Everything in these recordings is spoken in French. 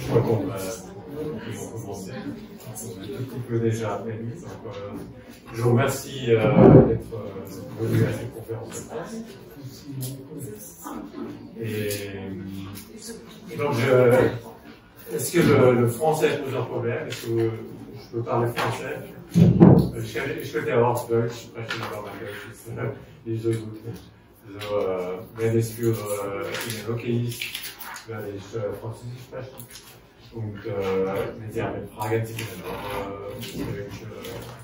Je crois qu'on va commencer. On a un petit peu déjà prévu. Donc, je vous remercie d'être venu à cette conférence de presse. Et donc, est-ce que le français pose un problème? Est-ce que je peux parler français? Ich könnte ja auch Deutsch sprechen, aber mein Deutsch ist nicht so gut. Also, wenn es für Ihnen okay ist, werde ich Französisch sprechen. Und wenn Sie haben Fragen, Sie können auch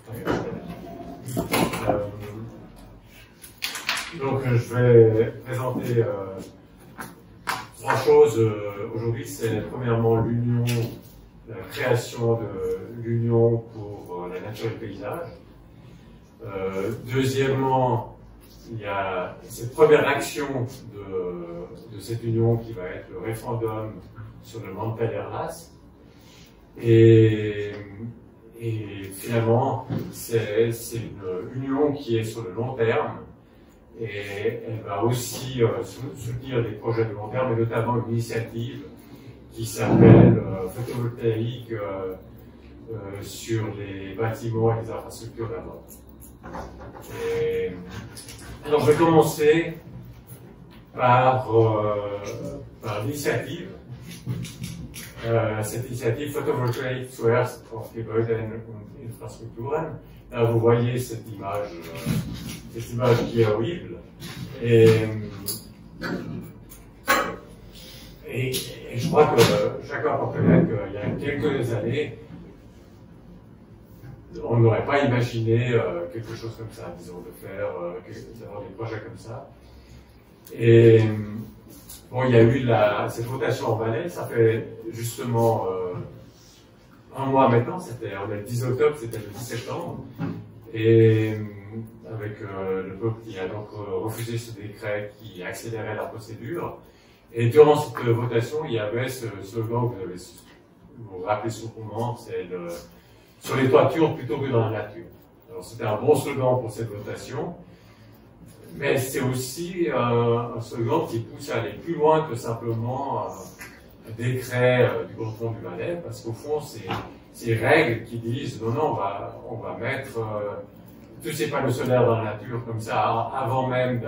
Fragen stellen. Donc, je vais présenter trois choses aujourd'hui. C'est premièrement l'union, la création de l'union pour la nature et le paysage. Deuxièmement, il y a cette première action de cette union qui va être le référendum sur le Montalegre. Et finalement, c'est une union qui est sur le long terme et elle va aussi soutenir des projets de long terme et notamment une initiative qui s'appelle photovoltaïque sur les bâtiments et les infrastructures d'abord. Alors je vais commencer par l'initiative. Cette initiative Photovoltaïque zuerst auf Gebäuden und Infrastrukturen. Là, vous voyez cette image qui est horrible. Et je crois que chacun peut reconnaître qu'il y a quelques années, on n'aurait pas imaginé quelque chose comme ça, disons, d'avoir des projets comme ça. Et bon, il y a eu cette votation en Valais, ça fait justement un mois maintenant, on est le 10 octobre, c'était le 10 septembre, et avec le peuple qui a donc refusé ce décret qui accélérait la procédure. Et durant cette votation, il y avait ce slogan que vous rappelez sûrement, c'est sur les toitures plutôt que dans la nature. Alors c'était un bon slogan pour cette votation, mais c'est aussi un slogan qui pousse à aller plus loin que simplement un décret du canton du Valais, parce qu'au fond, c'est ces règles qui disent non, on va mettre tous ces panneaux solaires dans la nature comme ça avant même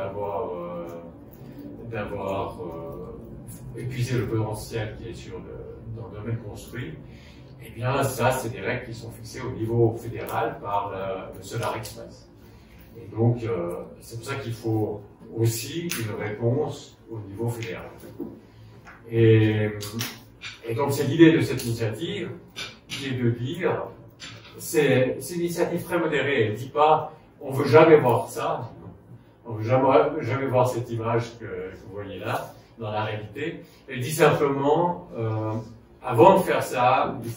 d'avoir épuisé le potentiel qui est dans le domaine construit. Eh bien, ça, c'est des règles qui sont fixées au niveau fédéral par le Solar Express. Et donc, c'est pour ça qu'il faut aussi une réponse au niveau fédéral. Et donc, c'est l'idée de cette initiative qui est de dire, c'est une initiative très modérée. Elle ne dit pas, on ne veut jamais voir ça, on ne veut jamais voir cette image que vous voyez là, dans la réalité. Elle dit simplement, avant de faire ça, il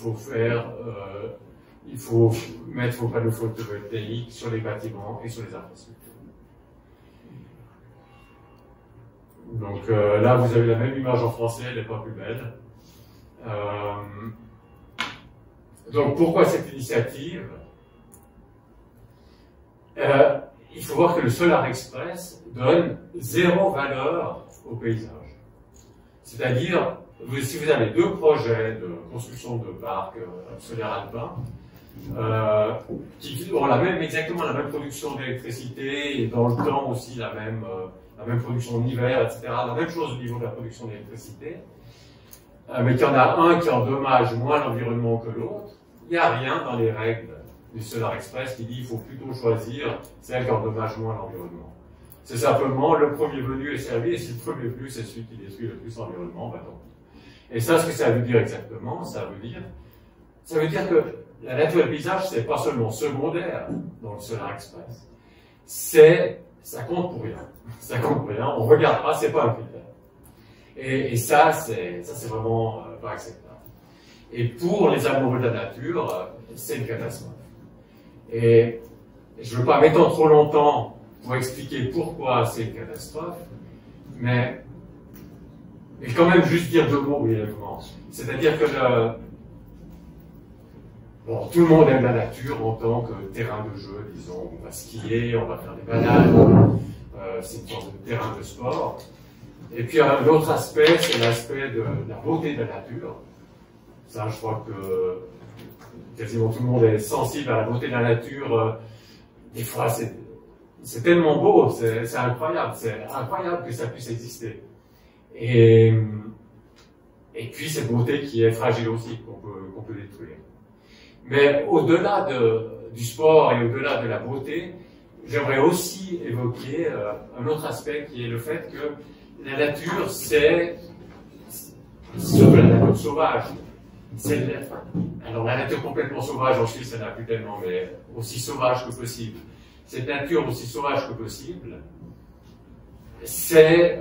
faut mettre vos panneaux photovoltaïques sur les bâtiments et sur les infrastructures. Donc là, vous avez la même image en français, elle n'est pas plus belle. Donc pourquoi cette initiative? Il faut voir que le Solar Express donne 0 valeur au paysage. C'est-à-dire, si vous avez deux projets de construction de parcs solaires alpins, qui ont exactement la même production d'électricité et dans le temps aussi la même production en hiver, etc., la même chose au niveau de la production d'électricité, mais qu'il y en a un qui endommage moins l'environnement que l'autre, il n'y a rien dans les règles du Solar Express qui dit qu'il faut plutôt choisir celle qui endommage moins l'environnement. C'est simplement le premier venu est servi, et si le premier venu c'est celui qui détruit le plus l'environnement, ben non. Et ça, ce que ça veut dire exactement, ça veut dire que la nature et le paysage, c'est pas seulement secondaire dans le Solar Express, ça compte pour rien. Ça compte pour rien, on regarde pas, c'est pas un critère. Et ça, c'est vraiment pas acceptable. Et pour les amoureux de la nature, c'est une catastrophe. Et je ne veux pas m'étendre trop longtemps pour expliquer pourquoi c'est une catastrophe, mais quand même juste dire deux mots brièvement. C'est-à-dire que tout le monde aime la nature en tant que terrain de jeu, disons, on va skier, on va faire des balades, c'est une sorte de terrain de sport. Et puis un autre aspect, c'est l'aspect de la beauté de la nature. Ça, je crois que quasiment tout le monde est sensible à la beauté de la nature. Des fois, c'est tellement beau, c'est incroyable que ça puisse exister. Et puis cette beauté qui est fragile aussi, qu'on peut détruire. Mais au-delà du sport et au-delà de la beauté, j'aimerais aussi évoquer un autre aspect qui est le fait que la nature, c'est surtout la nature sauvage. Alors la nature complètement sauvage en Suisse, ça n'a plus tellement, mais aussi sauvage que possible. Cette nature aussi sauvage que possible, c'est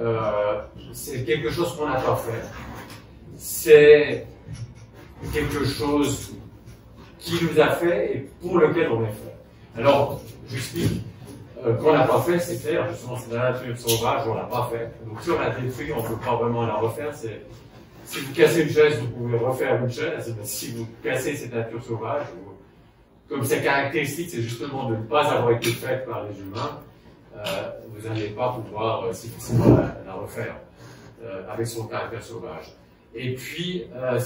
quelque chose qu'on n'a pas fait. C'est quelque chose qui nous a fait et pour lequel on est fait. Alors, j'explique. Qu'on n'a pas fait, c'est clair, justement, c'est la nature sauvage, on l'a pas fait. Donc, si on la détruit, on ne peut pas vraiment la refaire. Si vous cassez une chaise, vous pouvez refaire une chaise. Si vous cassez cette nature sauvage, comme sa caractéristique, c'est justement de ne pas avoir été faite par les humains, vous n'allez pas pouvoir si facilement la refaire avec son caractère sauvage. Et puis, la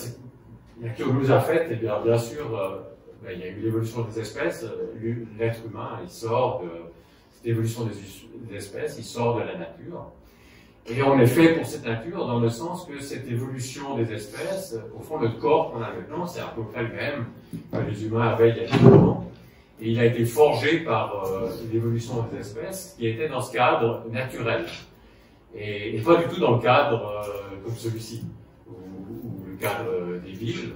nature nous a fait, et bien sûr, il y a eu l'évolution des espèces. L'être humain, il sort de cette évolution des espèces, il sort de la nature. Et on est fait pour cette nature dans le sens que cette évolution des espèces, au fond, le corps qu'on a maintenant, c'est à peu près le même que les humains avaient il y a 10 ans. Et il a été forgé par l'évolution des espèces qui était dans ce cadre naturel. Et pas du tout dans le cadre comme celui-ci, ou le cadre des villes.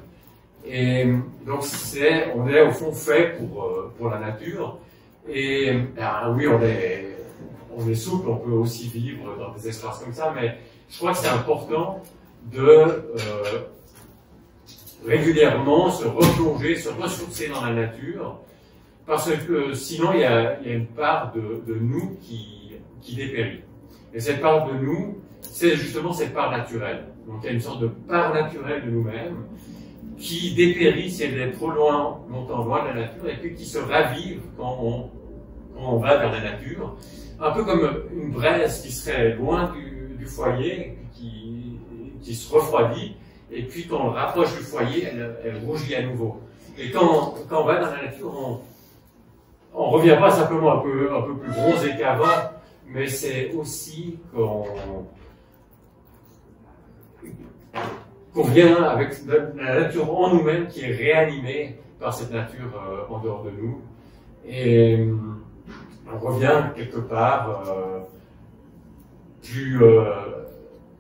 Et donc, on est au fond fait pour la nature. Et oui, on est souple, on peut aussi vivre dans des espaces comme ça, mais je crois que c'est important de régulièrement se replonger, se ressourcer dans la nature, parce que sinon il y a une part de nous qui dépérit. Et cette part de nous, c'est justement cette part naturelle. Donc il y a une sorte de part naturelle de nous-mêmes qui dépérit si elle est trop longtemps loin de la nature, et puis qui se ravive quand on va vers la nature. Un peu comme une braise qui serait loin du foyer, qui se refroidit, et puis quand on rapproche du foyer, elle rougit à nouveau. Et quand on va dans la nature, on revient pas simplement un peu plus bronzé qu'avant, mais c'est aussi qu'on vient avec la nature en nous-mêmes qui est réanimée par cette nature en dehors de nous. Et on revient quelque part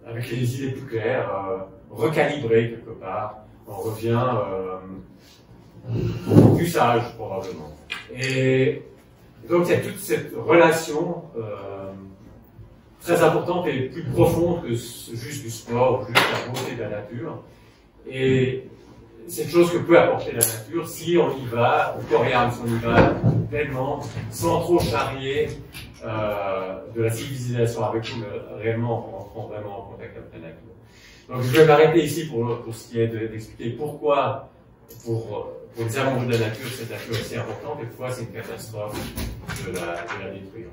avec les idées plus claires, recalibré quelque part. On revient plus sage probablement. Et donc il y a toute cette relation très importante et plus profonde que juste du sport, juste la beauté de la nature. Et cette chose que peut apporter la nature, si on y va, au coriandre, si on y va pleinement, sans trop charrier de la civilisation avec nous, réellement en rentrant vraiment en contact avec la nature. Donc je vais m'arrêter ici pour ce qui est d'expliquer pourquoi, pour les amoureux de la nature, cette nature est si importante, et pourquoi c'est une catastrophe de la détruire.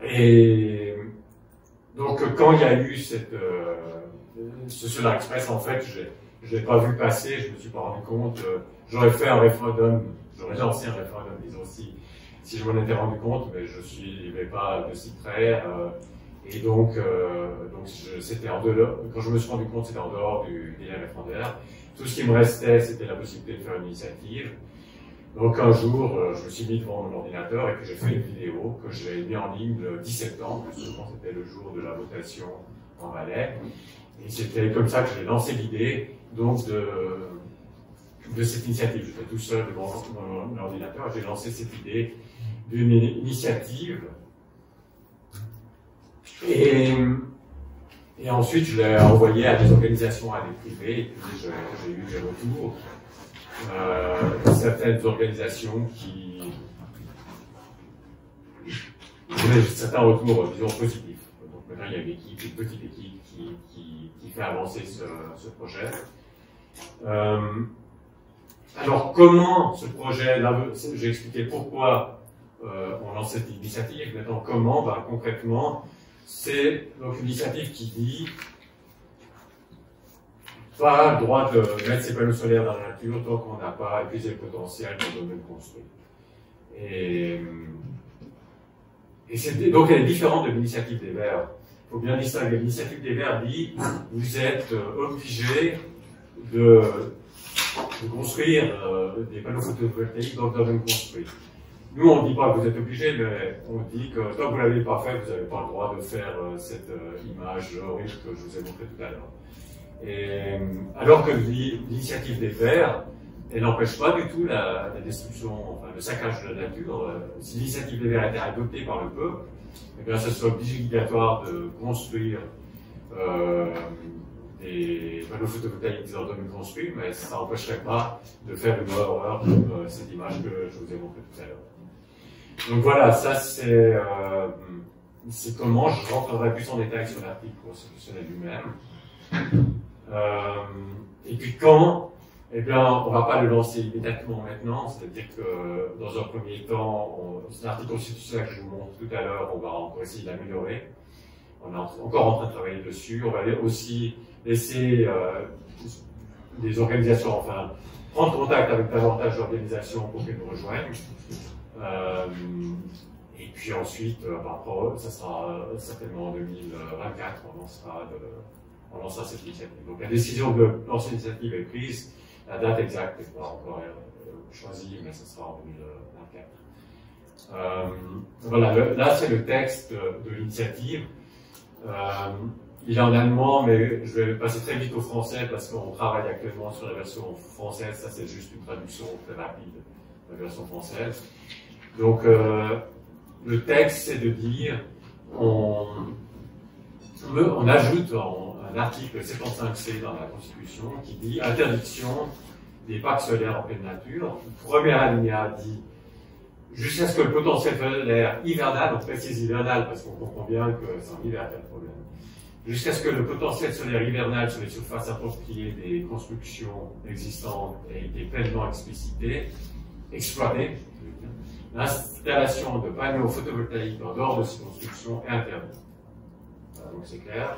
Et donc quand il y a eu ce Solar Express, en fait, je l'ai pas vu passer, je me suis pas rendu compte. J'aurais fait un référendum, j'aurais lancé un référendum, disons, si je m'en étais rendu compte, mais je suivais pas de si près. Et donc c'était en dehors, quand je me suis rendu compte, c'était en dehors du délai référendaire. Tout ce qui me restait, c'était la possibilité de faire une initiative. Donc un jour, je me suis mis devant mon ordinateur et puis j'ai fait une vidéo que j'ai mis en ligne le 10 septembre, justement c'était le jour de la votation en Valais. Et c'était comme ça que j'ai lancé l'idée donc de cette initiative. J'étais tout seul devant mon ordinateur et j'ai lancé cette idée d'une initiative. Et ensuite, je l'ai envoyé à des organisations, à des privés, et puis j'ai eu des retours. Certaines organisations qui donnaient certains retours, disons, positifs. Donc maintenant, il y a une petite équipe qui fait avancer ce projet. Alors, comment ce projet, là, j'ai expliqué pourquoi on lance cette initiative. Maintenant, comment, concrètement, c'est donc une initiative pas le droit de mettre ses panneaux solaires dans la nature tant qu'on n'a pas épuisé le potentiel dans le domaine construit. Donc elle est différente de l'initiative des Verts. Il faut bien distinguer. L'initiative des Verts dit vous êtes obligé de construire des panneaux photovoltaïques dans le domaine construit. Nous, on ne dit pas que vous êtes obligé, mais on dit que tant que vous ne l'avez pas fait, vous n'avez pas le droit de faire cette image horrible que je vous ai montrée tout à l'heure. Alors que l'initiative des Verts, elle n'empêche pas du tout la destruction, enfin, le saccage de la nature. Si l'initiative des Verts a été adoptée par le peuple, eh bien, ça serait obligatoire de construire des panneaux photovoltaïques dans le domaine construit, mais ça n'empêcherait pas de faire une horreur comme cette image que je vous ai montrée tout à l'heure. Donc voilà, ça c'est comment je rentrerai plus en détail sur l'article constitutionnel lui-même. Et puis quand, eh bien, on ne va pas le lancer immédiatement maintenant, c'est-à-dire que dans un premier temps, c'est l'article constitutionnel que je vous montre tout à l'heure, on va encore essayer de l'améliorer. On est encore en train de travailler dessus. On va aussi laisser des organisations, enfin, prendre contact avec davantage d'organisations pour qu'elles nous rejoignent. Et puis ensuite, ça sera certainement en 2024, on lancera cette initiative. Donc la décision de lancer l'initiative est prise. La date exacte n'est pas encore choisie, mais ce sera en 2024. Voilà, là c'est le texte de l'initiative. Il est en allemand, mais je vais passer très vite au français parce qu'on travaille actuellement sur la version française. Ça, c'est juste une traduction très rapide de la version française. Donc, le texte, c'est de dire, on ajoute un article 75C dans la Constitution qui dit interdiction des parcs solaires en pleine nature. Le premier alinéa dit jusqu'à ce que le potentiel solaire hivernal, on précise hivernal parce qu'on comprend bien que c'est en hiver qu'il y a le problème, jusqu'à ce que le potentiel solaire hivernal sur les surfaces appropriées des constructions existantes ait été pleinement exploité, l'installation de panneaux photovoltaïques en dehors de ces constructions est interdite. Voilà, donc c'est clair.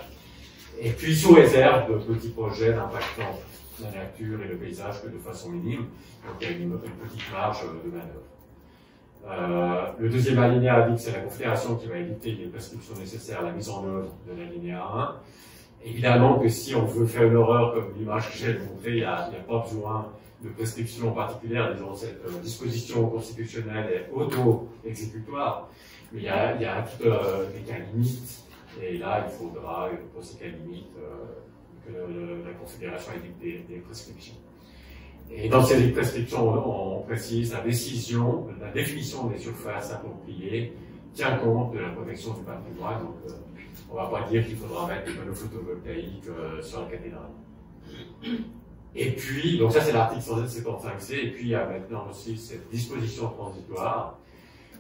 Et puis sous réserve de petits projets d'impactant la nature et le paysage que de façon minime, donc il y a une petite marge de manœuvre. Le deuxième alinéa dit que c'est la Confédération qui va éviter les prescriptions nécessaires à la mise en œuvre de l'alinéa 1. Évidemment que si on veut faire une horreur comme l'image que j'ai montrée, il n'y a pas besoin de prescriptions particulières, disons, cette disposition constitutionnelle est auto-exécutoire, mais il y a toutes des cas limites, et là, il faudra, pour ces cas limites, que la Confédération édicte des prescriptions. Et dans ces prescriptions, on précise la définition des surfaces appropriées tient compte de la protection du patrimoine, donc on ne va pas dire qu'il faudra mettre des panneaux photovoltaïques sur la cathédrale. Et puis, donc ça c'est l'article 175C, et puis il y a maintenant aussi cette disposition transitoire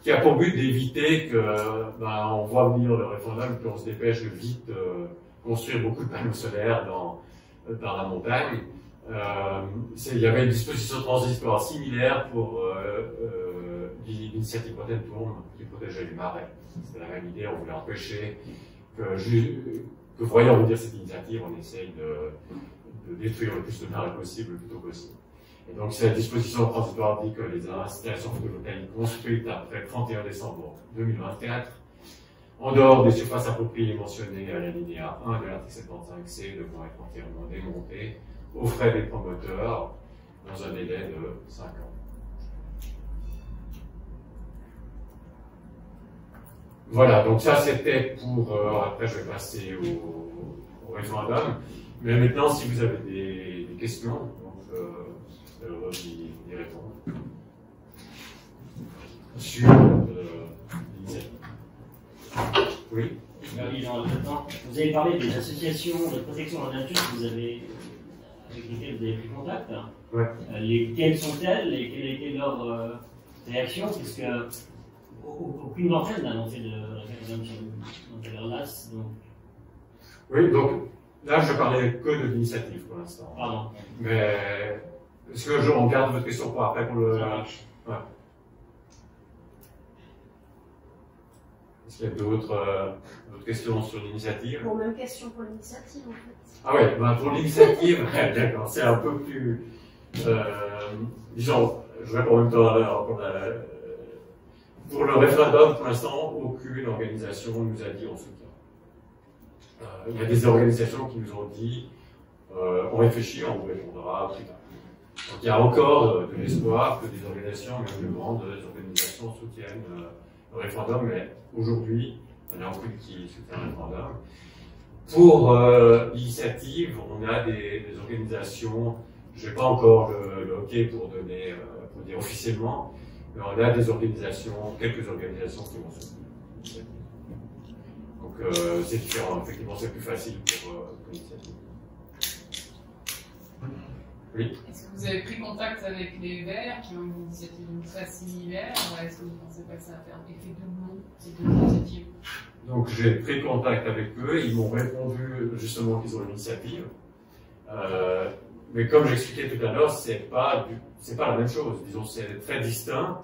qui a pour but d'éviter que, on voit venir le référendum, qu'on se dépêche de vite construire beaucoup de panneaux solaires dans la montagne. Il y avait une disposition transitoire similaire pour l'initiative Bretagne-Tourne qui protégeait les marais. C'était la même idée, on voulait empêcher que voyant venir cette initiative, on essaye de détruire le plus de marais possible le plus tôt possible. Et donc cette disposition transitoire dit que les installations photovoltaïques construites après le 31 décembre 2024, en dehors des surfaces appropriées mentionnées à l'alinéa 1 de l'article 75C, devront être entièrement démontées aux frais des promoteurs dans un délai de 5 ans. Voilà, donc ça c'était pour... après je vais passer au référendum. Mais maintenant, si vous avez des questions, donc, je vais y répondre. Sur l'initiative. Oui. Vous avez parlé des associations de protection de la nature avec lesquelles vous avez pris contact. Ouais. Quelles sont-elles et quelle a été leur réaction? Puisque aucune d'entre elles n'a annoncé de référendum sur l'AS. Oui, donc là je parlais que de l'initiative pour l'instant. Pardon. Mais est-ce que on garde votre question pour après pour le. Ouais. Est-ce qu'il y a d'autres questions sur l'initiative? Bon, même question pour l'initiative en fait. Ah ouais, ben pour l'initiative, d'accord, c'est un peu plus. Disons, je réponds en même temps pour le référendum, pour l'instant, aucune organisation nous a dit on soutient. Il y a des organisations qui nous ont dit on réfléchit, on vous répondra plus tard. Donc il y a encore de l'espoir que des organisations, même de grandes organisations, soutiennent le référendum, mais aujourd'hui, il n'y en a aucune qui soutient le référendum. Pour l'initiative, on a des organisations, je n'ai pas encore le OK pour donner, pour dire officiellement, mais on a des organisations, quelques organisations qui vont soutenir. Donc c'est différent, effectivement c'est plus facile pour l'initiative. Oui. Est-ce que vous avez pris contact avec les Verts qui ont une initiative très similaire, ou est-ce que vous ne pensez pas que ça va faire effet doublon, ces deux initiatives? Donc j'ai pris contact avec eux, ils m'ont répondu justement qu'ils ont une initiative. Mais comme j'expliquais tout à l'heure, c'est pas la même chose. Disons, c'est très distinct,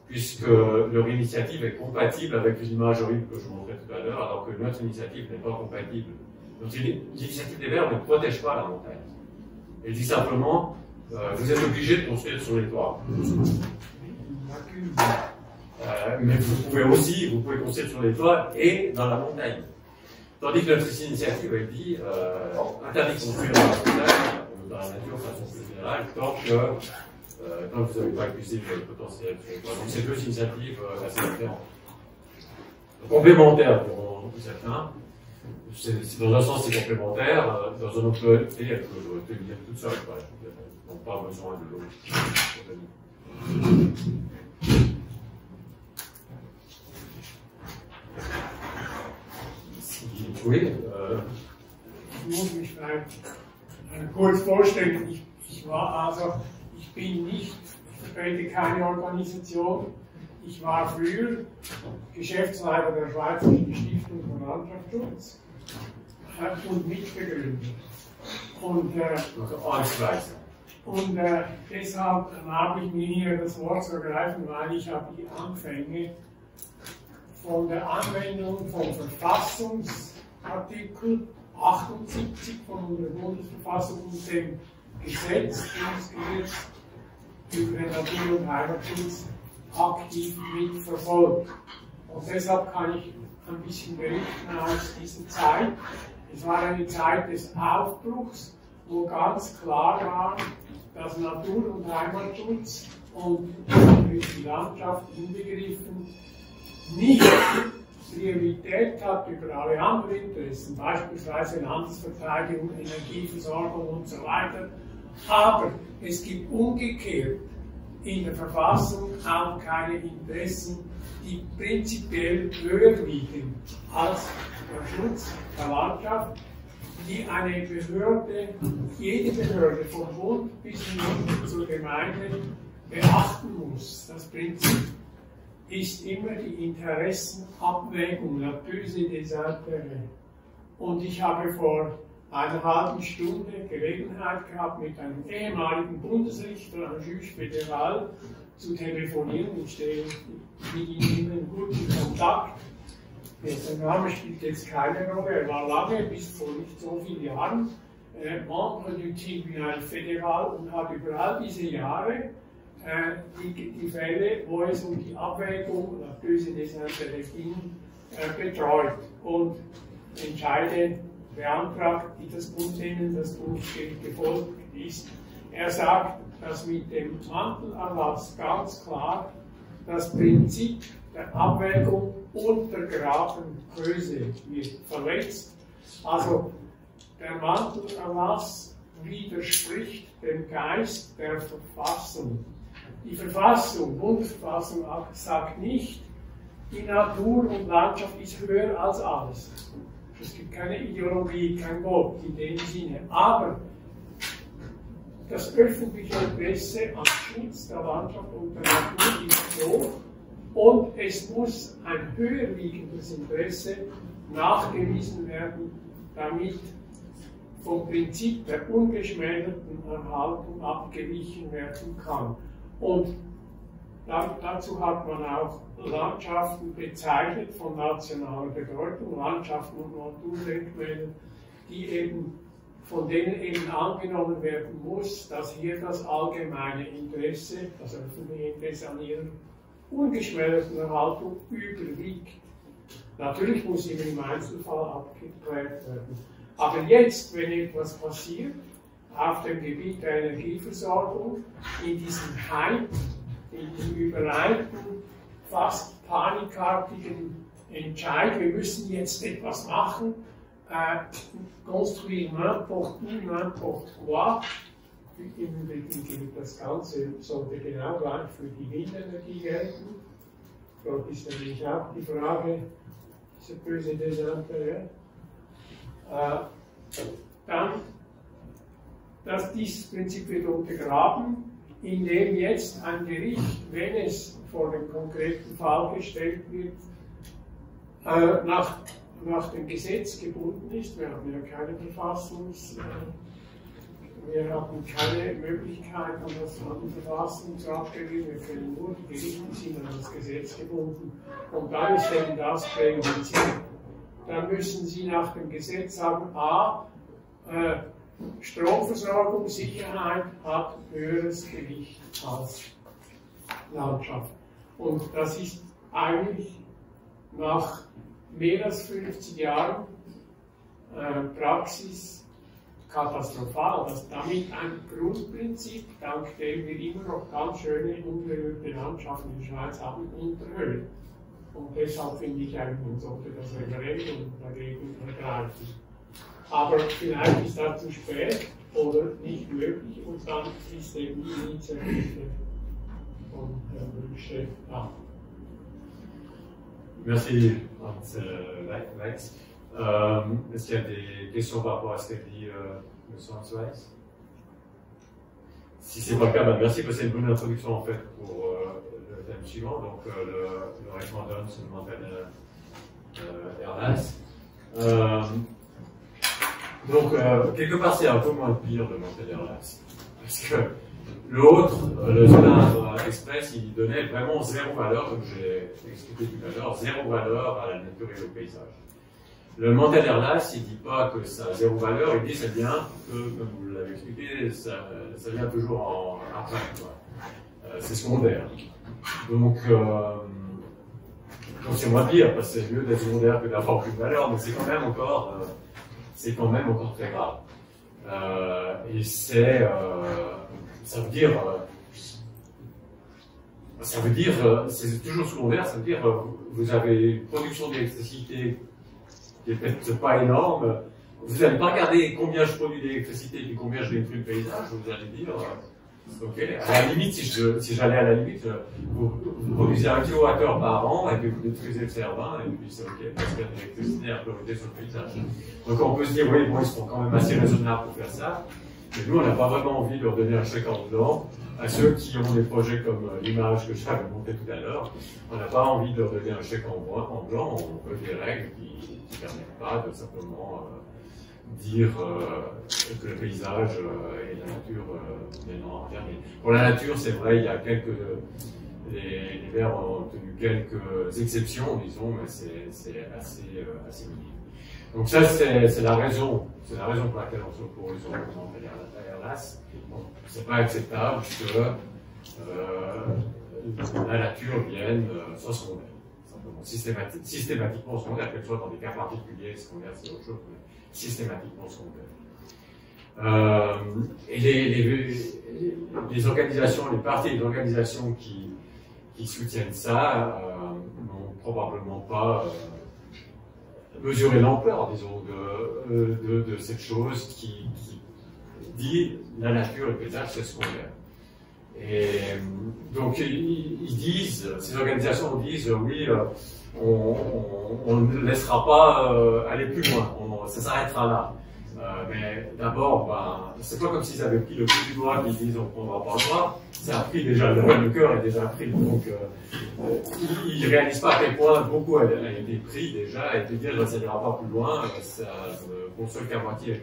puisque leur initiative est compatible avec l'image horrible que je vous montrais tout à l'heure, alors que notre initiative n'est pas compatible. Donc l'initiative des Verts ne protège pas la montagne. Elle dit simplement, vous êtes obligé de construire sur les toits. Mais vous pouvez construire sur les toits et dans la montagne. Tandis que notre initiative, elle dit, interdit de construire dans la montagne, dans la nature de façon plus générale, tant que vous n'avez pas épuisé le potentiel sur les toits. Donc c'est deux initiatives assez différentes. Complémentaires pour certains. Dans un sens, c'est complémentaire. Dans un autre côté, elles peuvent tenir toutes seules. Elles n'ont pas besoin de l'autre. Oui. Ich muss mich vielleicht kurz vorstellen. Ich vertrete keine Organisation. Ich war früher Geschäftsleiter der Schweizerischen Stiftung für Landschaftsschutz und Mitbegründer. Und deshalb habe ich mir hier das Wort zu ergreifen, weil ich habe die Anfänge von der Anwendung von Verfassungsartikel 78 von unserer Bundesverfassung und dem Gesetz über den Natur- und Heimatschutz aktiv mitverfolgt. Und deshalb kann ich ein bisschen berichten aus dieser Zeit. Es war eine Zeit des Aufbruchs, wo ganz klar war, dass Natur- und Heimatschutz und die Landschaft inbegriffen nicht Priorität hat über alle anderen Interessen, beispielsweise Landesverteidigung, Energieversorgung und so weiter. Aber es gibt umgekehrt in der Verfassung auch keine Interessen, die prinzipiell höher liegen als der Schutz der Landschaft, die eine Behörde, jede Behörde vom Bund bis hin zur Gemeinde beachten muss. Das Prinzip ist immer die Interessenabwägung, la prise des intérêts. Und ich habe vor einer halben Stunde Gelegenheit gehabt, mit einem ehemaligen Bundesrichter, einem Juge fédéral, zu telefonieren. Ich stehe mit ihm immer in gutem Kontakt. Sein Name spielt jetzt keine Rolle. Er war lange, bis vor nicht so vielen Jahren, Membre du Tribunal fédéral und hat über all diese Jahre die Fälle, wo es um die Abwägung la prise des intérêts ging, betreut und Entscheide beantragt, die das Bundesgericht gefolgt ist. Er sagt, dass mit dem Mantelerlass ganz klar das Prinzip der Abwägung untergraben böse wird verletzt. Also der Mantelerlass widerspricht dem Geist der Verfassung. Die Verfassung, Bundesverfassung sagt nicht, die Natur und Landschaft ist höher als alles. Es gibt keine Ideologie, kein Gott in dem Sinne. Aber das öffentliche Interesse am Schutz der Landschaft und der Natur ist hoch und es muss ein höher wiegendes Interesse nachgewiesen werden, damit vom Prinzip der ungeschmälerten Erhaltung abgewichen werden kann. Und Dazu hat man auch Landschaften bezeichnet von nationaler Bedeutung, Landschaften und Naturdenkmäler, von denen eben angenommen werden muss, dass hier das allgemeine Interesse, das öffentliche Interesse an ihrer ungeschmälerten Erhaltung überwiegt. Natürlich muss immer im Einzelfall abgeklärt werden. Aber jetzt, wenn etwas passiert, auf dem Gebiet der Energieversorgung, in diesem Hype, in diesem übereilten, fast panikartigen Entscheid, wir müssen jetzt etwas machen, construire n'importe où, n'importe quoi. Im Übrigen gilt das Ganze, sollte genau gleich für die Windenergie gelten. Dort ist nämlich auch die Frage, diese böse Desintérêt. Dann, dass dieses Prinzip wird untergraben, indem jetzt ein Gericht, wenn es vor dem konkreten Fall gestellt wird, nach dem Gesetz gebunden ist. Wir haben ja keine wir haben keine Möglichkeit, an die Verfassung zu appellieren. Wir können nur, die Gerichte sind an das Gesetz gebunden. Und dann ist eben das präjudiziert. Dann müssen Sie nach dem Gesetz sagen, Stromversorgung, Sicherheit hat höheres Gewicht als Landschaft. Und das ist eigentlich nach mehr als 50 Jahren Praxis katastrophal, dass damit ein Grundprinzip, dank dem wir immer noch ganz schöne, unberührte Landschaften in der Schweiz haben, unterhöhlt. Und deshalb finde ich eigentlich, man sollte das Referendum dagegen ergreifen. Aber vielleicht ist das zu spät oder nicht möglich und dann ist eben die Initiative von Herrn Wünsche da. Merci, Lex. Est-ce qu'il y a des questions par rapport à ce qu'a dit M. Answeiss? Si ce n'est pas le cas, merci parce que c'est une bonne introduction en fait pour le thème suivant, donc le référendum sur le mental Erlas. Donc, quelque part, c'est un peu moins pire le mental Erlas. Parce que l'autre, le Solar Express, il donnait vraiment zéro valeur, comme j'ai expliqué tout à l'heure, zéro valeur à la nature et au paysage. Le mental Erlas, il ne dit pas que ça a zéro valeur, il dit que ça vient, comme vous l'avez expliqué, ça vient toujours après. C'est secondaire. Donc c'est moins pire, parce que c'est mieux d'être secondaire que d'avoir aucune valeur, mais c'est quand même encore très grave. Et ça veut dire, c'est toujours secondaire, ça veut dire, vous avez une production d'électricité qui est peut-être pas énorme, vous n'allez pas regarder combien je produis d'électricité et combien je détruis le paysage, vous allez dire, ok, à la limite, si j'allais à la limite, vous produisez 1 kWh par an et puis vous détruisez le CR20 et puis c'est ok, parce qu'il y a de l'électricité à priorité sur le paysage. Donc on peut se dire, oui, bon, ils sont quand même assez raisonnables pour faire ça, mais nous, on n'a pas vraiment envie de leur donner un chèque en blanc à ceux qui ont des projets comme l'image que j'avais montée tout à l'heure. On n'a pas envie de leur donner un chèque en blanc, on veut des règles qui ne permettent pas de simplement dire que le paysage et la nature viennent en dernier. Pour la nature, c'est vrai, il y a les Verts ont obtenu quelques exceptions, disons, mais c'est assez minime. Donc ça, c'est la raison pour laquelle on s'oppose au Erlas. Donc c'est pas acceptable que la nature vienne soit secondaire, simplement systématiquement secondaire, qu'elle soit dans des cas particuliers, secondaire c'est autre chose, mais systématiquement secondaire. Et les organisations, les partis et les organisations qui soutiennent ça n'ont probablement pas mesuré l'ampleur, disons, de cette chose qui dit la nature et le paysage c'est secondaire. Et donc ils disent, ces organisations disent oui, on ne laissera pas aller plus loin, ça s'arrêtera là. Mais d'abord, c'est pas comme s'ils avaient pris le coup du doigt et qu'ils disent on ne prendra pas le droit. Ça a pris déjà, le cœur est déjà pris, donc ils ne réalisent pas à quel point beaucoup a été pris déjà et de dire ça n'ira pas plus loin, ça ne console qu'à moitié.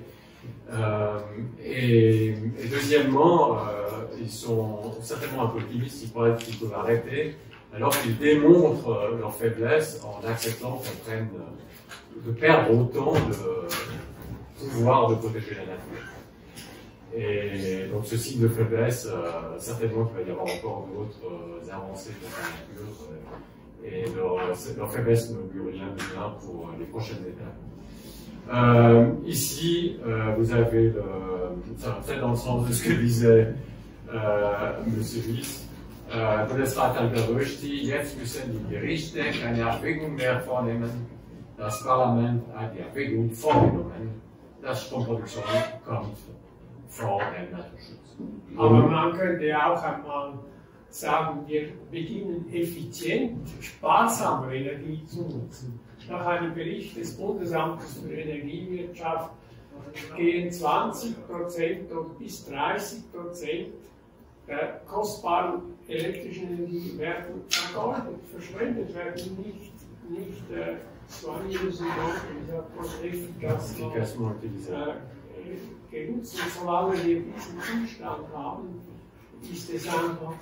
Et deuxièmement, ils sont certainement un peu optimistes, ils croient qu'ils peuvent arrêter, alors qu'ils démontrent leur faiblesse en acceptant qu'on prenne de perdre autant de pouvoir de protéger la nature. Et donc ce signe de faiblesse, certainement qu'il va y avoir encore d'autres avancées de la nature, et leur faiblesse n'augure rien de bien pour les prochaines étapes. Ici, vous avez ça va peut-être dans le sens de ce que disait M. Wyss. Bundesrat Al-Gerösti, jetzt müssen die Gerichte keine Erwägung mehr vornehmen. Das Parlament hat die Erwägung vorgenommen. Das Stromproduktion kommt vor dem Naturschutz. Aber man könnte auch einmal sagen, wir beginnen effizient, sparsamer Energie zu nutzen. Nach einem Bericht des Bundesamtes für Energiewirtschaft gehen 20% oder bis 30% der kostbaren elektrischen Energie werden vergeudet, verschwendet, werden nicht soigneusement genutzt. Und solange wir diesen Zustand haben, ist es einfach,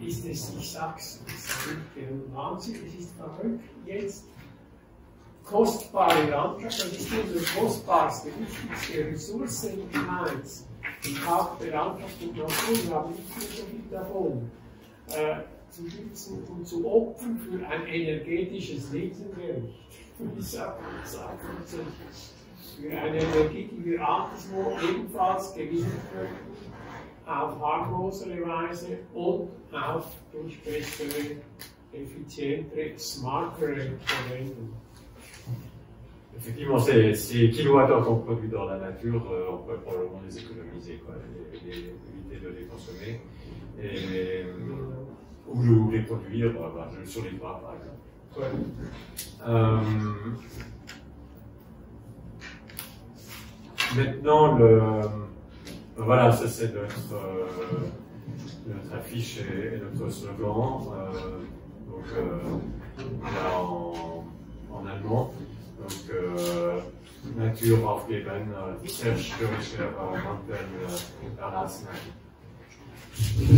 ich sag's, es ist nicht Wahnsinn, es ist verrückt, jetzt kostbare Landschaft, das ist unsere kostbarste, wichtigste Ressource in Mainz. Im Kauf der Landschaft und Natur, wir haben nicht mehr so viel davon, zu schützen und zu opfern für ein energetisches Lebensgericht. Ich sage für eine Energie, die wir anderswo ebenfalls gewinnen könnten, auf harmlosere Weise und auf durch bessere, effizientere, smartere Verwendung. Effectivement, ces kilowattheures qu'on produit dans la nature, on pourrait probablement les économiser, quoi, éviter de les consommer, ou les produire sur les toits, par exemple. Maintenant, voilà, ça c'est notre affiche et notre slogan, donc là en allemand. Donc, Natur aufgeben, zerstörerische Mantel verlassen. Puis,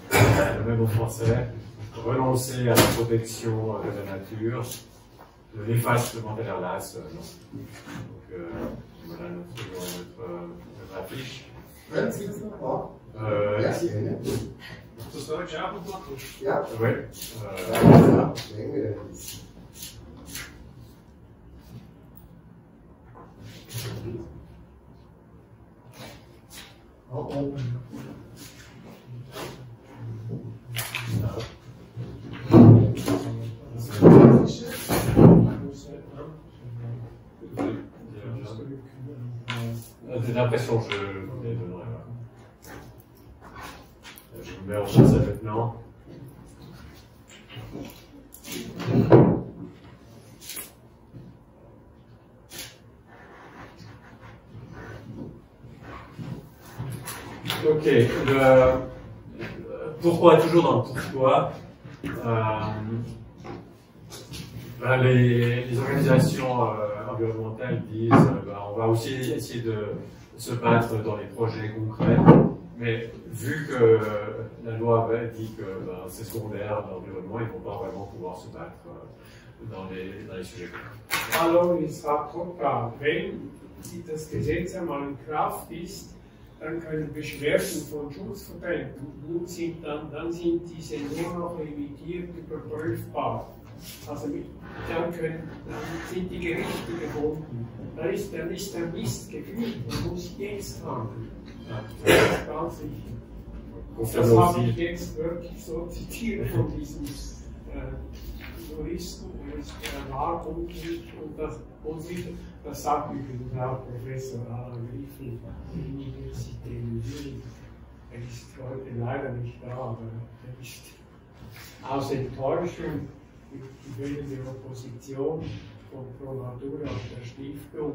le même en français, renoncer à la protection de la nature, de l'effacement de l'Erlass, non. Donc, voilà notre affiche. Das Deutsche auch noch machen? Ja. Oui. J'ai l'impression que je ne les donnerai pas. Je vous mets en face maintenant. Ok, pourquoi, toujours dans le pourquoi, les organisations environnementales disent on va aussi essayer de se battre dans les projets concrets, mais vu que la loi dit que c'est secondaire l'environnement, ils ne vont pas vraiment pouvoir se battre dans les sujets concrets. Hallo, ist Rapporteur. Wenn das Gesetz einmal in Kraft ist, dann können Beschwerden von Schutzverbänden, dann sind diese nur noch limitiert überprüfbar. Also dann sind die Gerichte gebunden. Dann ist der Mist gefühlt, man muss jetzt handeln. Das ist ganz sicher. Das habe ich jetzt wirklich so zitiert von diesem Juristen, er war unglücklich und das sagt übrigens auch Professor Alan Griffin der Universität in Wien. Er ist heute leider nicht da, aber er ist aus Enttäuschung durch die fehlende Opposition von Pro Natura und der Stiftung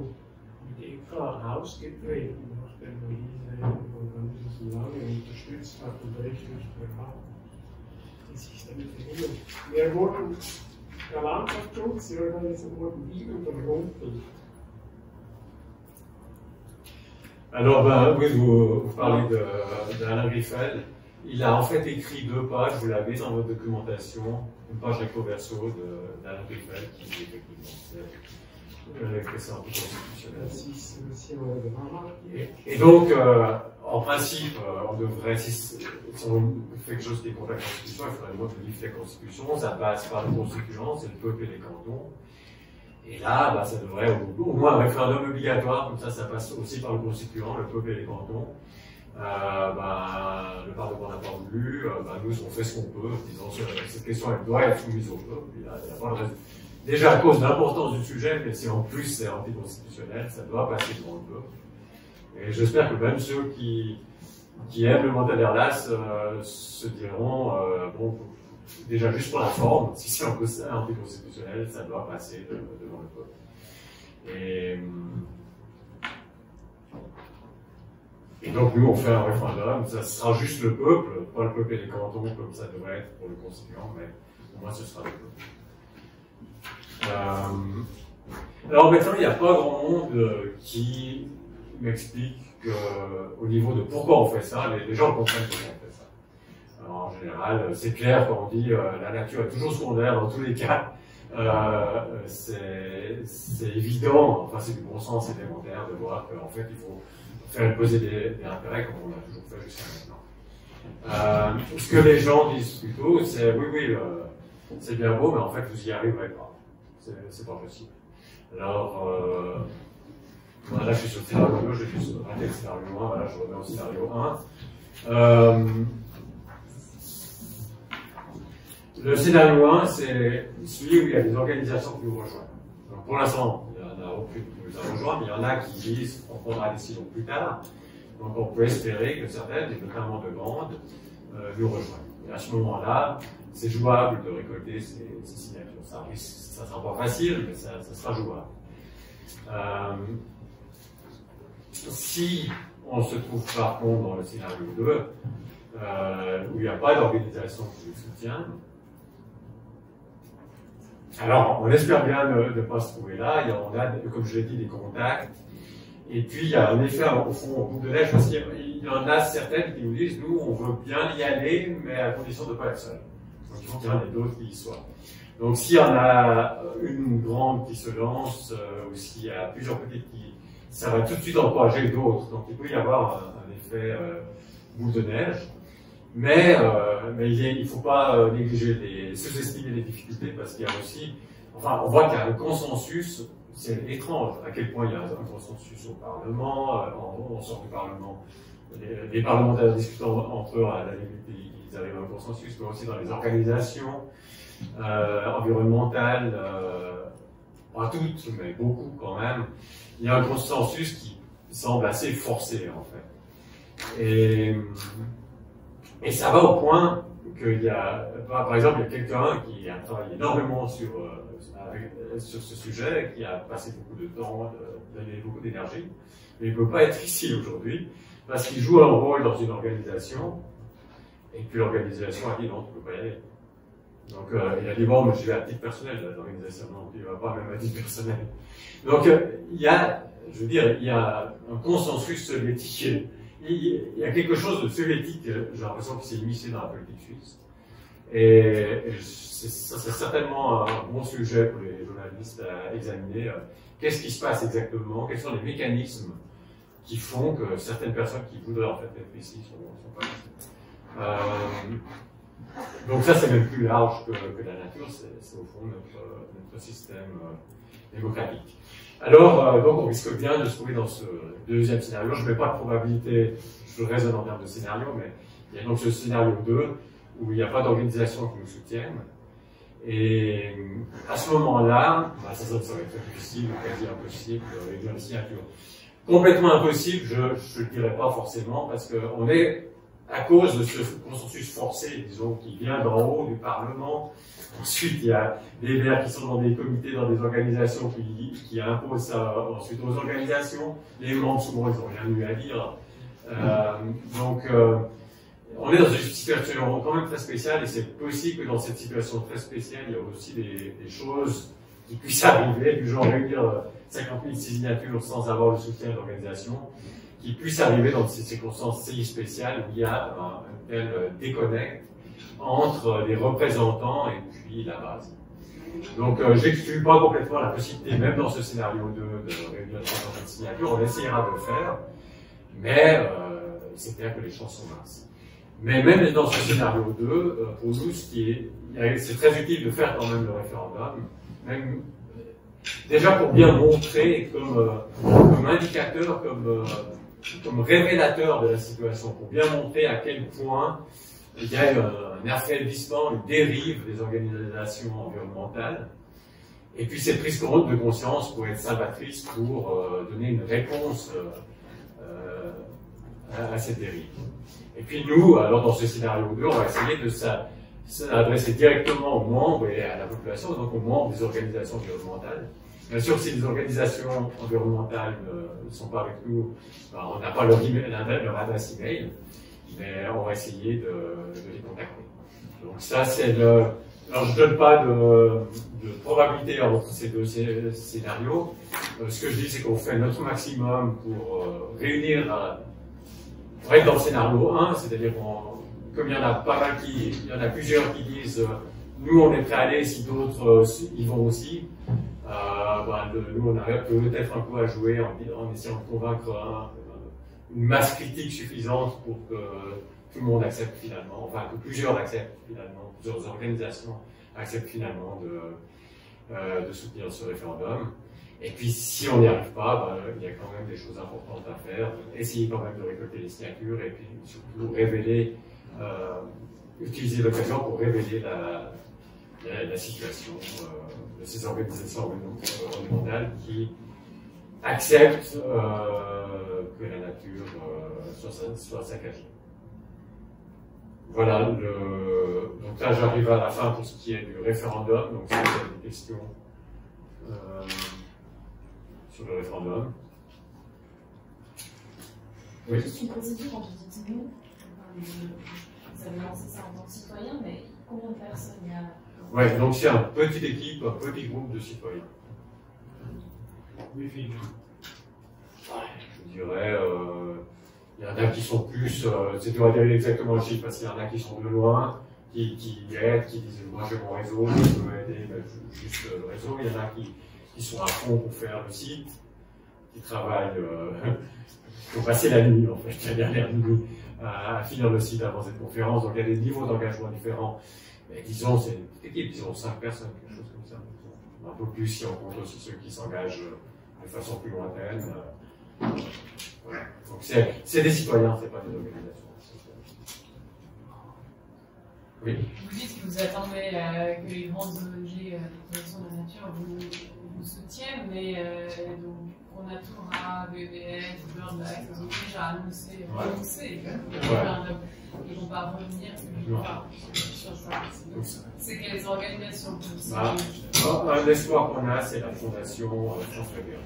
mit Eklat ausgetreten, nachdem er diese Organisation lange unterstützt hat und rechtlich beraten. Das ist eine Veränderung. Der Landschaftsschutz, die Organisationen wurden wie überrumpelt. Alors, ben, oui, vous parlez d'Alain Griffel. Il a en fait écrit 2 pages, vous l'avez dans votre documentation, une page recto verso d'Alain Griffel qui est effectivement l'expression anticonstitutionnelle. Et donc, en principe, on devrait, si on fait quelque chose qui est contre la Constitution, il faudrait modifier la Constitution, ça passe par le constituant, c'est le peuple et les cantons. Et là, bah, ça devrait au moins un référendum obligatoire, comme ça passe aussi par le constituant, le peuple et les cantons. Le Parlement n'a pas voulu, nous on fait ce qu'on peut, disons cette question elle doit être soumise au peuple. Il y a pas de raison. Déjà à cause de l'importance du sujet, mais si en plus c'est anticonstitutionnel, ça doit passer devant le peuple. Et j'espère que même ceux qui aiment le mandat d'Erlas se diront, bon, déjà juste pour la forme, si c'est anticonstitutionnel, ça doit passer devant le peuple. Et donc nous on fait un référendum, ça sera juste le peuple, pas le peuple et les cantons comme ça devrait être pour le constituant, mais au moins ce sera le peuple. Alors maintenant il n'y a pas grand monde qui m'explique au niveau de pourquoi on fait ça, les gens comprennent pourquoi on fait ça. Alors, en général, c'est clair quand on dit la nature est toujours secondaire dans tous les cas. C'est évident, enfin c'est du bon sens élémentaire de voir qu'en fait il faut faire peser des intérêts comme on a toujours fait jusqu'à maintenant. Ce que les gens disent plutôt, c'est oui, c'est bien beau, mais en fait vous y arriverez pas. C'est pas possible. Alors, là je suis sur le scénario 2, je vais juste rater le scénario 1, voilà, je remets au scénario 1. Le scénario 1, c'est celui où il y a des organisations qui nous rejoignent. Donc pour l'instant, il n'y en a aucune qui nous a rejoint, mais il y en a qui disent qu'on prendra la décision plus tard. Donc on peut espérer que certaines, et notamment de grandes, nous rejoignent. Et à ce moment-là, c'est jouable de récolter ces signatures. Ça ne sera pas facile, mais ça sera jouable. Si on se trouve par contre dans le scénario 2, où il n'y a pas d'organisation qui nous soutient, alors on espère bien ne pas se trouver là, on a, comme je l'ai dit, des contacts, et puis il y a un effet au fond au bout de neige, parce qu'il y en a certaines qui nous disent, nous on veut bien y aller, mais à condition de ne pas être seul. Donc il faut qu'il y en ait d'autres qui y soient. Donc s'il y en a une grande qui se lance, ou s'il y a plusieurs petites qui... ça va tout de suite encourager d'autres. Donc il peut y avoir un effet boule de neige. Mais il ne faut pas négliger, sous-estimer les difficultés, parce qu'il y a aussi... Enfin, on voit qu'il y a un consensus, c'est étrange à quel point il y a un consensus au Parlement, on sort du Parlement. Les parlementaires discutant entre eux, à la limite, ils arrivent à un consensus, mais aussi dans les organisations environnementales, pas toutes, mais beaucoup quand même, il y a un consensus qui semble assez forcé en fait. Et ça va au point qu'il y a, par exemple, il y a quelqu'un qui a travaillé énormément sur ce sujet, qui a passé beaucoup de temps, donné beaucoup d'énergie, mais il ne peut pas être ici aujourd'hui, parce qu'il joue un rôle dans une organisation, et puis l'organisation a dit non, tu ne peux pas y aller. Donc il a dit bon, mais je vais à titre personnel, l'organisation, non, il ne va pas même à titre personnel. Donc il y a, je veux dire, il y a un consensus soviétique. Il y a quelque chose de soviétique, j'ai l'impression, qui s'est immiscé dans la politique suisse. Et ça, c'est certainement un bon sujet pour les journalistes à examiner. Qu'est-ce qui se passe exactement? Quels sont les mécanismes qui font que certaines personnes qui voudraient en fait être ici sont pas ici? Donc ça, c'est même plus large que la nature, c'est au fond notre système démocratique. Alors, donc on risque bien de se trouver dans ce deuxième scénario. Je ne mets pas de probabilité, je raisonne en termes de scénario, mais il y a donc ce scénario 2 où il n'y a pas d'organisation qui nous soutienne. Et à ce moment-là, ça va être très difficile, quasi impossible, de réduire les signatures. Complètement impossible, je ne le dirais pas forcément, parce qu'on est, à cause de ce consensus forcé, disons, qui vient d'en haut du Parlement. Ensuite, il y a des Verts qui sont dans des comités, dans des organisations qui imposent ça ensuite aux organisations. Les membres, souvent, ils n'ont rien eu à dire. On est dans une situation quand même très spéciale, et c'est possible que dans cette situation très spéciale, il y a aussi des choses qui puissent arriver, du genre réunir 50 000 signatures sans avoir le soutien de l'organisation. qui puisse arriver dans ces circonstances si spéciales où il y a un tel déconnect entre les représentants et puis la base. Donc, j'exclus pas complètement la possibilité, même dans ce scénario 2, de réunir 320 signatures. On essaiera de le faire, mais c'est clair que les chances sont minces. Mais même dans ce scénario 2, pour nous, c'est très utile de faire quand même le référendum, même déjà pour bien montrer comme indicateur, comme révélateur de la situation, pour bien montrer à quel point il y a un affaiblissement, une dérive des organisations environnementales. Et puis cette prise de conscience pour être salvatrice, pour donner une réponse à cette dérive. Et puis nous, alors dans ce scénario 2, on va essayer de s'adresser directement aux membres et à la population, donc aux membres des organisations environnementales. Bien sûr, si les organisations environnementales ne sont pas avec nous, ben, on n'a pas leur adresse email, mais on va essayer de les contacter. Donc ça, c'est le... Alors je ne donne pas de probabilité entre ces deux scénarios. Ce que je dis, c'est qu'on fait notre maximum pour réunir, pour être dans le scénario 1, c'est-à-dire comme il y en a pas mal il y en a plusieurs qui disent nous on est prêts à aller, si d'autres y vont aussi. Nous on a peut-être un coup à jouer en essayant de convaincre une masse critique suffisante pour que tout le monde accepte finalement, enfin que plusieurs acceptent finalement, plusieurs organisations acceptent finalement de soutenir ce référendum. Et puis si on n'y arrive pas, il y a quand même des choses importantes à faire, essayer quand même de récolter les signatures et puis surtout révéler, utiliser l'occasion pour révéler la situation de ces organisations environnementales qui acceptent que la nature soit saccagée. Voilà, donc là j'arrive à la fin pour ce qui est du référendum, donc si vous avez des questions sur le référendum. Oui. Juste une procédure quand vous dites nous, vous avez lancé ça en tant que citoyen, mais combien de personnes il y a? Ouais, donc c'est une petite équipe, un petit groupe de citoyens. Wie viel? Je dirais, il y en a qui sont plus, c'est dur à dire exactement le chiffre parce qu'il y en a qui sont de loin, qui aident, qui disent moi j'ai mon réseau, je peux aider, juste le réseau. Il y en a qui sont à fond pour faire le site, qui travaillent, qui ont passé la nuit en fait, la dernière nuit à finir le site avant cette conférence. Donc il y a des niveaux d'engagement différents. Mais disons, c'est une petite équipe, disons 5 personnes, quelque chose comme ça. Un peu plus si on compte aussi ceux qui s'engagent de façon plus lointaine. Voilà. Donc c'est des citoyens, c'est pas des organisations. Oui. Vous dites que vous attendez que les grandes ONG de protection de la nature vous soutiennent, mais donc Pronatura, WWF, BirdLife, ils ont déjà annoncé ils ne vont pas revenir sur ça. C'est quelles organisations un espoir qu'on a, c'est la Fondation France Vert.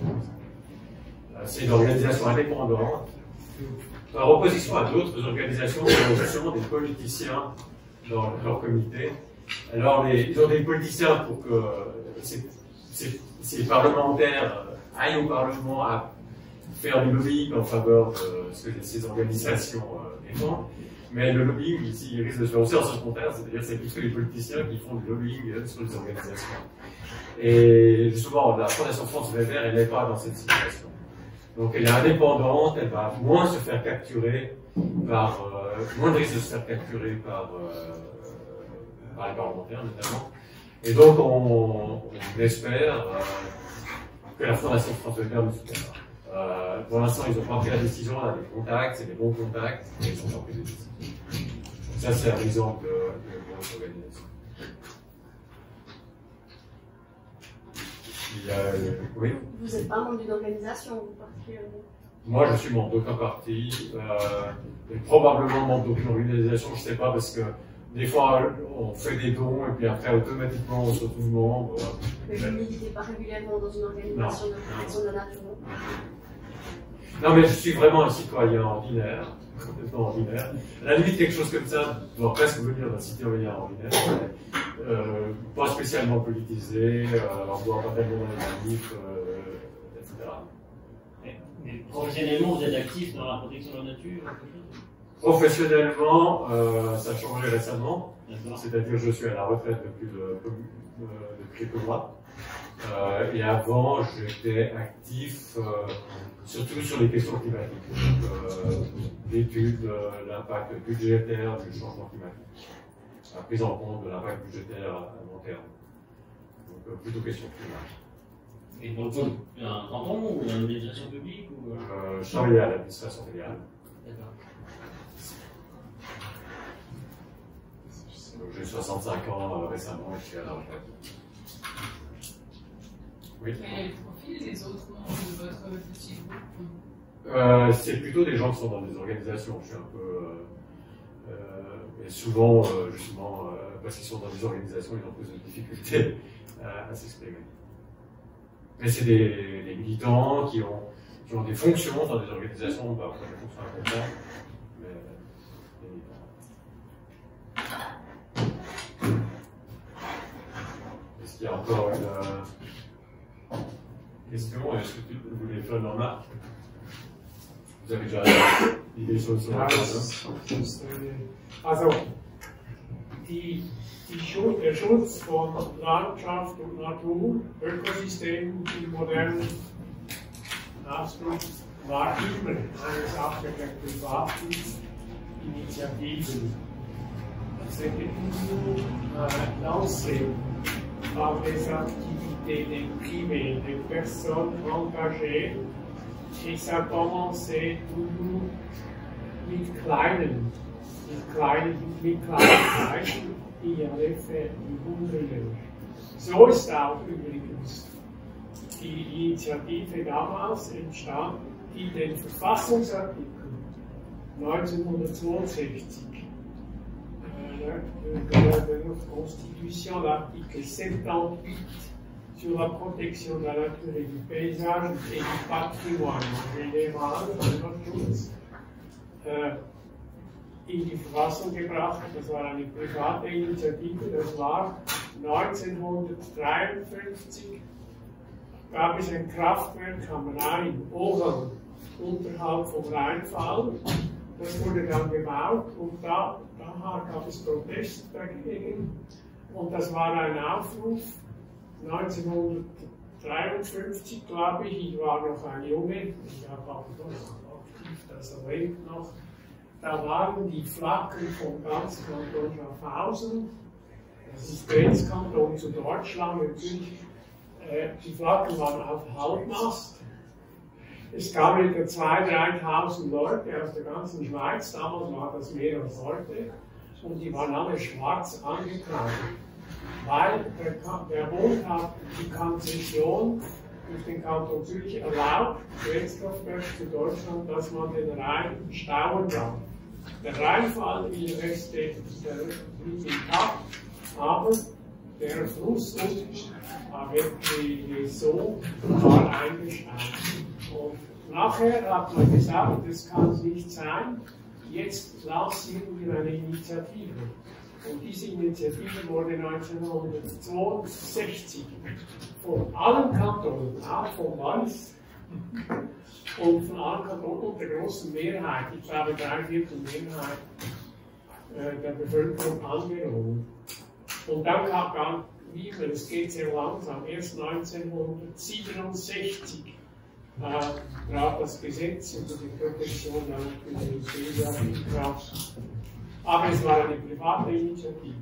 C'est une organisation indépendante, par opposition à d'autres organisations qui ont justement des politiciens dans leur comité. Alors, ils ont des politiciens pour que ces parlementaires aillent au Parlement à faire du lobbying en faveur de ce que ces organisations défendent. Mais le lobbying, ici, il risque de se faire aussi en sens contraire, c'est-à-dire c'est plutôt les politiciens qui font du lobbying sur les organisations. Et justement, la Fondation France Vert, elle n'est pas dans cette situation. Donc elle est indépendante, elle va moins se faire capturer par, moins de risque de se faire capturer par les parlementaires notamment. Et donc on espère que la Fondation France Vert nous soutiendra. Pour l'instant, ils n'ont pas pris la décision, on a des contacts, c'est des bons contacts, mais ils n'ont pas pris de décision. Ça, c'est un exemple de notre organisation. Oui. Vous n'êtes pas membre d'une organisation particulièrement? Moi, je suis membre d'aucun parti, et probablement membre d'aucune organisation, je ne sais pas, parce que des fois, on fait des dons, et puis après, automatiquement, on se retrouve membre. Mais vous ne militez pas régulièrement dans une organisation de protection de la nature? Non, mais je suis vraiment un citoyen ordinaire, complètement ordinaire. À la limite, quelque chose comme ça doit presque venir d'un citoyen ordinaire, pas spécialement politisé, on doit pas tellement dans les manifs, etc. Mais professionnellement, vous êtes actif dans la protection de la nature? Professionnellement, ça a changé récemment. D'accord. C'est-à-dire je suis à la retraite depuis quelques mois. Et avant, j'étais actif surtout sur les questions climatiques. L'étude de l'impact budgétaire du changement climatique. La prise en compte de l'impact budgétaire à long terme. Donc plutôt question climatique. Et donc, un canton ou une administration publique ou... Je travaillais à l'administration fédérale. D'accord. J'ai 65 ans récemment et je suis à la retraite. Oui. Quel est le profil des autres membres de votre petit groupe? C'est plutôt des gens qui sont dans des organisations. Je suis un peu. Mais souvent, justement, parce qu'ils sont dans des organisations, ils ont plus de difficultés à s'exprimer. Mais c'est des militants qui ont des fonctions dans des organisations, pas des fonctions importantes, mais des militants. Est-ce qu'il y a encore une question? Est-ce que vous voulez faire une remarque? Vous avez déjà Idee schon so? Also, der Schutz von Landschaft und Natur, Ökosystemen im modernen Ausdruck war immer eine Sache der privaten Initiativen. C'était toujours lancé par des activités des privés, des personnes engagées. Et ça a commencé toujours mit kleinen Zeichen, die alle bewundern. So ist auch übrigens die Initiative damals entstanden, die den Verfassungsartikel 1962, de notre Constitution, l'article 78, sur la protection de la nature et du paysage et du patrimoine en général, in die Verfassung gebracht. Das war eine private Initiative, das war 1953, gab es ein Kraftwerk am Rhein, Ogern, unterhalb vom Rheinfall. Das wurde dann gebaut und da gab es Protest dagegen und das war ein Aufruf. 1953, glaube ich war noch ein Junge, ich habe auch noch aktiv, das lebt noch, da waren die Flaggen vom ganzen Kanton Schaffhausen, das ist Grenzkanton zu Deutschland, natürlich, die Flaggen waren auf Halbmast. Es kamen etwa 2.000, 3.000 Leute aus der ganzen Schweiz, damals war das mehr als heute, und die waren alle schwarz angekleidet. Weil der Bund hat die Konzession durch den Kanton Zürich erlaubt, Grenzkraftwerk zu Deutschland, dass man den Rhein stauen darf. Der Rheinfall in der Reste blieb intakt, aber der Fluss avec so war eingestaut. Und nachher hat man gesagt, das kann es nicht sein, jetzt lancieren wir eine Initiative. Und diese Initiative wurde 1962 von allen Kantonen, auch von Wallis und von allen Kantonen und der großen Mehrheit, ich glaube 3/4 Mehrheit der Bevölkerung angenommen. Und dann kam wie immer, es geht sehr langsam, erst 1967 trat das Gesetz über die Protektion der Natur in Kraft. Aber es war eine private Initiative.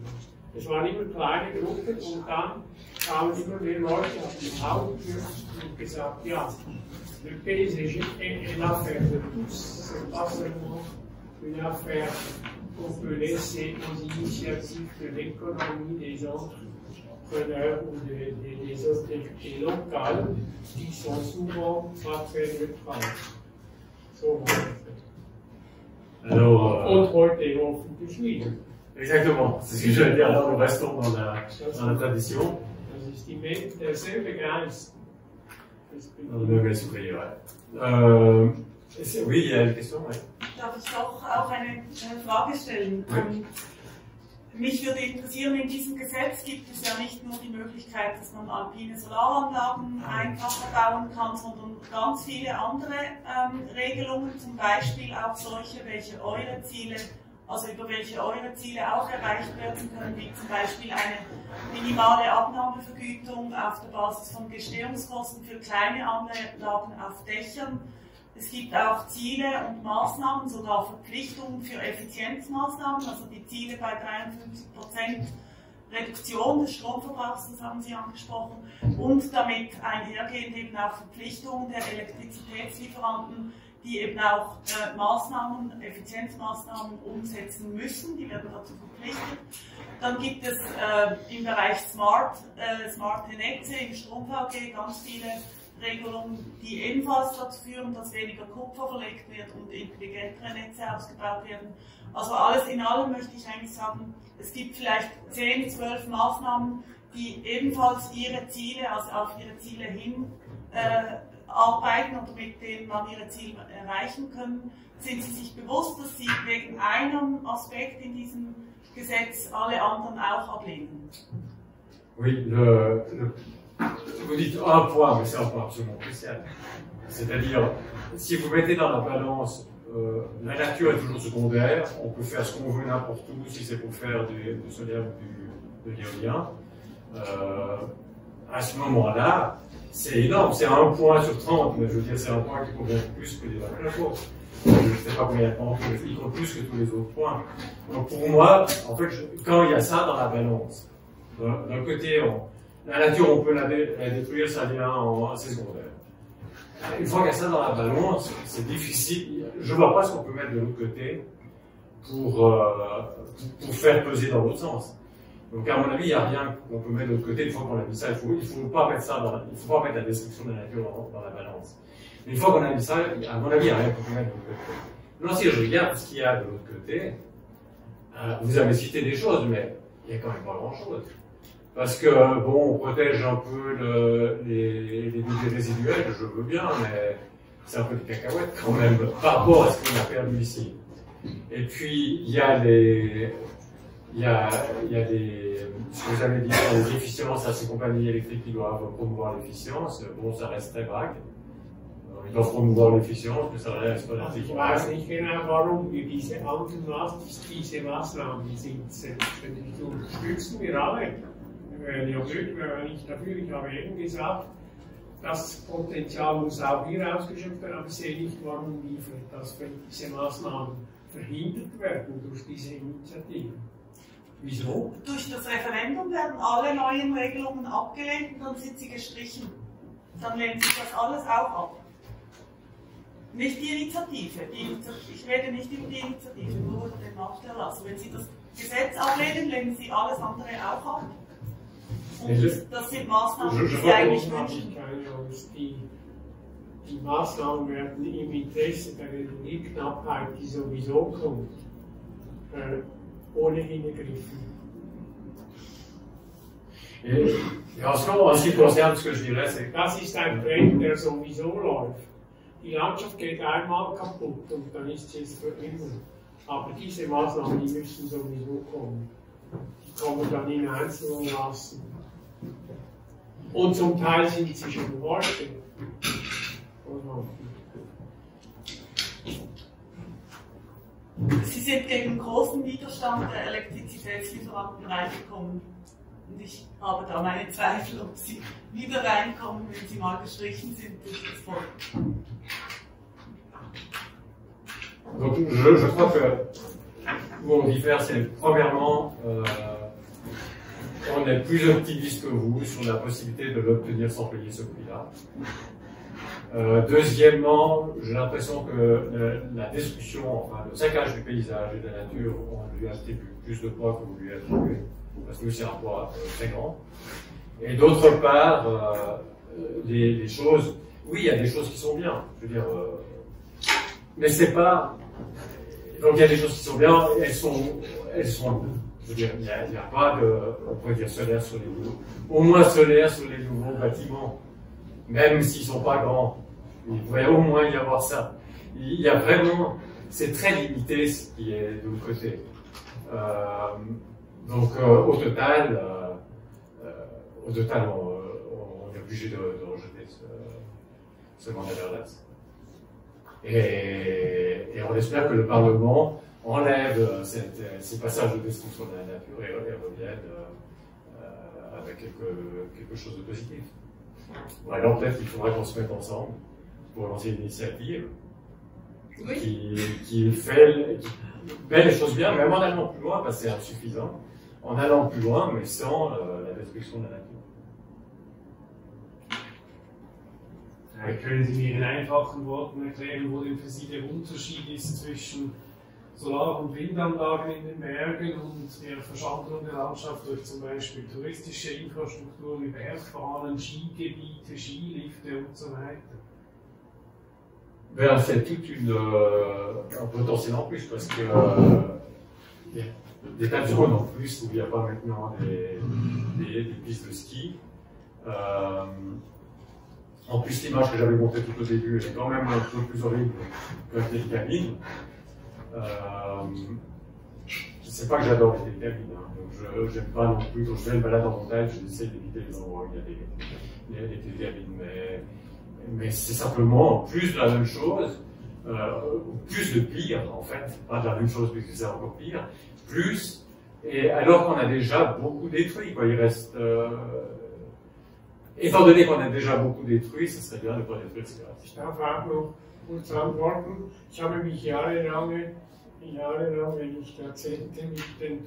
Es waren immer kleine Gruppen und dann kamen immer mehr Leute auf die Augen und gesagt, ja, le paysage est une affaire de tous, c'est pas seulement une affaire qu'on peut laisser aux initiatives de l'économie des entrepreneurs ou des autorités locales qui sont souvent pas très neutrales. So war es. Alors, Und heute hoffentlich wieder. Exactement, c'est ce que j'allais dire, alors nous restons dans la tradition. Das ist derselbe Geist. Dans le même esprit, ouais. Oui, il y a une question, oui. Darf ich auch eine Frage stellen? Oui. Mich würde interessieren, in diesem Gesetz gibt es ja nicht nur die Möglichkeit, dass man alpine Solaranlagen einfacher bauen kann, sondern ganz viele andere Regelungen, zum Beispiel auch solche, welche eure Ziele, also über welche eure Ziele auch erreicht werden können, wie zum Beispiel eine minimale Abnahmevergütung auf der Basis von Gestehungskosten für kleine Anlagen auf Dächern. Es gibt auch Ziele und Maßnahmen, sogar Verpflichtungen für Effizienzmaßnahmen, also die Ziele bei 53% Reduktion des Stromverbrauchs, das haben Sie angesprochen, und damit einhergehend eben auch Verpflichtungen der Elektrizitätslieferanten, die eben auch Maßnahmen, Effizienzmaßnahmen umsetzen müssen, die werden dazu verpflichtet. Dann gibt es im Bereich smarte Netze, im Strom-VG ganz viele Regelungen, die ebenfalls dazu führen, dass weniger Kupfer verlegt wird und intelligentere Netze ausgebaut werden. Also alles in allem möchte ich eigentlich sagen, es gibt vielleicht 10, 12 Maßnahmen, die ebenfalls ihre Ziele, also auf ihre Ziele hin arbeiten oder mit denen man ihre Ziele erreichen können. Sind Sie sich bewusst, dass Sie wegen einem Aspekt in diesem Gesetz alle anderen auch ablehnen? Oui, vous dites un point, mais c'est un point absolument crucial. C'est-à-dire, si vous mettez dans la balance, la nature est toujours secondaire, on peut faire ce qu'on veut n'importe où, si c'est pour faire du solaire ou de l'éolien. À ce moment-là, c'est énorme, c'est 1 point sur 30, mais je veux dire, c'est un point qui convient plus que les autres. Je ne sais pas combien de temps, il compte plus que tous les autres points. Donc pour moi, en fait, quand il y a ça dans la balance, d'un côté, la nature, on peut la détruire, ça vient c'est secondaire. Une fois qu'il y a ça dans la balance, c'est difficile. Je ne vois pas ce qu'on peut mettre de l'autre côté pour faire peser dans l'autre sens. Donc à mon avis, il n'y a rien qu'on peut mettre de l'autre côté. Une fois qu'on a mis ça, il ne faut pas mettre ça il faut pas mettre la destruction de la nature dans la balance. Mais une fois qu'on a mis ça, à mon avis, il n'y a rien qu'on peut mettre de l'autre côté. Non, si je regarde ce qu'il y a de l'autre côté, vous avez cité des choses, mais il n'y a quand même pas grand-chose. Parce que, bon, on protège un peu les déchets résiduels, je veux bien, mais c'est un peu des cacahuètes quand même, par rapport à ce qu'on a perdu ici. Et puis, il y a des, ce que j'avais dit, les efficiences à ces compagnies électriques qui doivent promouvoir l'efficience, bon, ça reste très vague. Ils doivent promouvoir l'efficience, mais ça reste relativ Ich weiß nicht genau, warum wir diese Maßnahmen, die sind selbstverständlich zu unterstützen, wir alle. Ja, ich dafür, ich habe eben gesagt, das Potenzial muss auch hier ausgeschöpft werden, aber ich sehe nicht, warum diese Maßnahmen verhindert werden durch diese Initiativen. Wieso? Durch das Referendum werden alle neuen Regelungen abgelehnt und dann sind sie gestrichen. Dann lehnen sie das alles auch ab. Nicht die Initiative. Ich rede nicht über die Initiative, nur über den Machterlass. Wenn Sie das Gesetz ablehnen, lehnen Sie alles andere auch ab. Und das sind Maßnahmen, die Sie eigentlich wünschen. Die Maßnahmen werden im Interesse der Energieknappheit, die sowieso kommt, ohnehin ergriffen. Ja, en ce qui concerne ce que je dirais, c'est das ist ein Trend, der sowieso läuft. Die Landschaft geht einmal kaputt und dann ist sie es für immer. Aber diese Maßnahmen, die müssen sowieso kommen. Die kommen dann in Einzelmaßen. Und zum Teil sind sie schon heute. Sie sind gegen großen Widerstand der Elektrizitätslieferanten reingekommen. Und ich habe da meine Zweifel, ob sie wieder reinkommen, wenn sie mal gestrichen sind durch das Volk. Donc je crois que où on diffère, c'est premièrement, on est plus optimiste que vous sur la possibilité de l'obtenir sans payer ce prix-là. Deuxièmement, j'ai l'impression que la destruction, enfin le saccage du paysage et de la nature, on lui a attribué plus de poids que vous lui attribuez, parce que c'est un poids très grand. Et d'autre part, les choses, oui, il y a des choses qui sont bien, je veux dire, mais c'est pas. Donc il y a des choses qui sont bien, elles sont. Je veux dire, il n'y a pas de, on pourrait dire solaire sur les nouveaux, au moins solaire sur les nouveaux bâtiments, même s'ils sont pas grands. Il pourrait au moins y avoir ça. Il y a vraiment, c'est très limité ce qui est de l'autre côté. Donc au total, on est obligé de rejeter ce mandat d'Erlass. Et on espère que le Parlement enlève ces passages de destruction de la nature et revienne avec quelque chose de positif. Bon, alors peut-être qu'il faudrait qu'on se mette ensemble pour lancer une initiative qui fait les choses bien, même en allant plus loin, parce que c'est insuffisant, en allant plus loin, mais sans la destruction de la nature. Können Sie mir in einfachen Worten erklären, wo denn für Sie der Unterschied ist zwischen Solar- und Windanlagen in den Bergen und der Verschandelung der Landschaft durch zum Beispiel touristische Infrastruktur wie Bergbahnen, Skigebiete, Skilifte und so weiter? Ben, c'est tout un potentiel en plus parce que y a des tas de zones en plus où il n'y a pas maintenant des pistes de ski. En plus, l'image que j'avais montrée tout au début est quand même un peu plus horrible que les télécabines. C'est pas que j'adore les télécabines, hein. Donc j'aime pas non plus, quand je fais une balade en montagne, j'essaie d'éviter les endroits où il y a des télécabines. Mais c'est simplement plus de la même chose, plus de pire en fait, pas de la même chose puisque c'est encore pire, plus, et alors qu'on a déjà beaucoup détruit, quoi. Il reste. Étant donné qu'on a déjà beaucoup détruit, ce serait bien de ne pas détruire ce reste. Ich darf auch noch kurz antworten. Ich habe mich jahrelang, wenn nicht Jahrzehnte, mit dem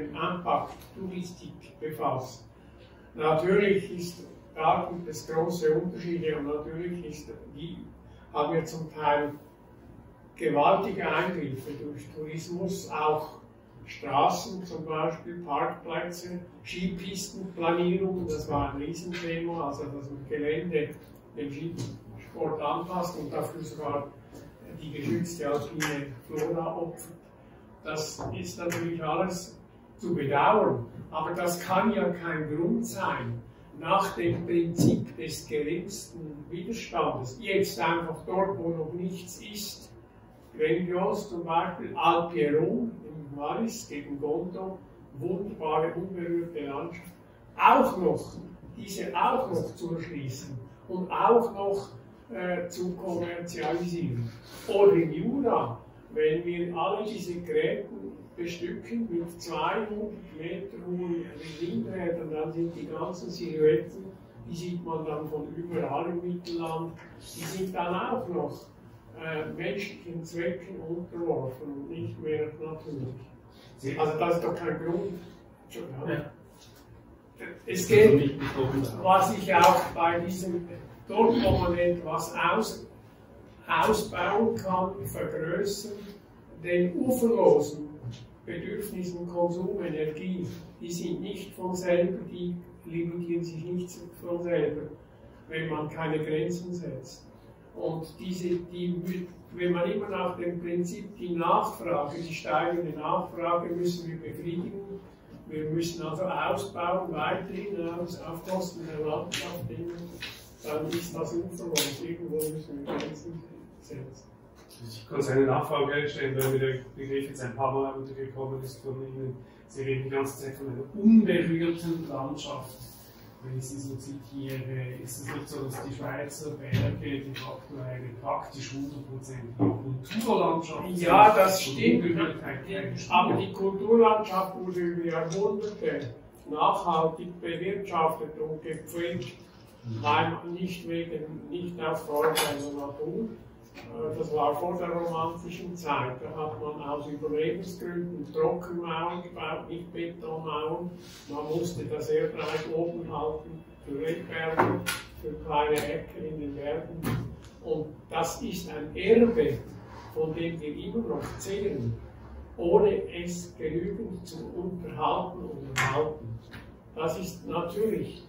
Impact-Touristik befasst. Natürlich da gibt es große Unterschiede und natürlich haben wir zum Teil gewaltige Eingriffe durch Tourismus, auch Straßen zum Beispiel, Parkplätze, Skipistenplanierung, das war ein Riesenthema, also dass man Gelände dem Skisport anpasst und dafür sogar die geschützte alpine Flora opfert. Das ist natürlich alles zu bedauern, aber das kann ja kein Grund sein, nach dem Prinzip des geringsten Widerstandes, jetzt einfach dort, wo noch nichts ist, Grenadios zum Beispiel, Alpieron im Wallis gegen Gondo, wunderbare, unberührte Landschaft, diese auch noch zu erschließen und auch noch zu kommerzialisieren. Oder im Jura, wenn wir alle diese Gräben bestücken mit 200 Meter hohen Windrädern, dann sind die ganzen Silhouetten, die sieht man dann von überall im Mittelland, die sind dann auch noch menschlichen Zwecken unterworfen und nicht mehr natürlich. Also das ist doch kein Grund. Ja. Es geht, was ich auch bei diesem, dort wo man etwas ausbauen kann, vergrößern, den uferlosen Bedürfnissen, Konsum, Energie, die sind nicht von selber, die limitieren sich nicht von selber, wenn man keine Grenzen setzt. Und wenn man immer nach dem Prinzip die Nachfrage, die steigende Nachfrage müssen wir befriedigen, wir müssen also ausbauen, weiterhin auf Kosten der Landschaft immer, dann ist das uferlos, irgendwo müssen wir Grenzen setzen. Ich kann eine Nachfrage stellen, weil mir der Begriff jetzt ein paar Mal untergekommen ist von Ihnen. Sie reden die ganze Zeit von einer unberührten Landschaft. Wenn ich Sie so zitiere, ist es nicht so, dass die Schweizer Berge de facto eine praktisch 100% Kulturlandschaft sind? Ja, das stimmt. Aber die Kulturlandschaft wurde über Jahrhunderte nachhaltig bewirtschaftet und gepflegt, nicht aus Vorteil der Natur. Das war vor der romantischen Zeit. Da hat man aus Überlebensgründen Trockenmauern gebaut, nicht Betonmauern. Man musste das Erdreich oben halten für Rebberge, für kleine Ecken in den Bergen. Und das ist ein Erbe, von dem wir immer noch zehren, ohne es genügend zu unterhalten und erhalten. Das ist natürlich,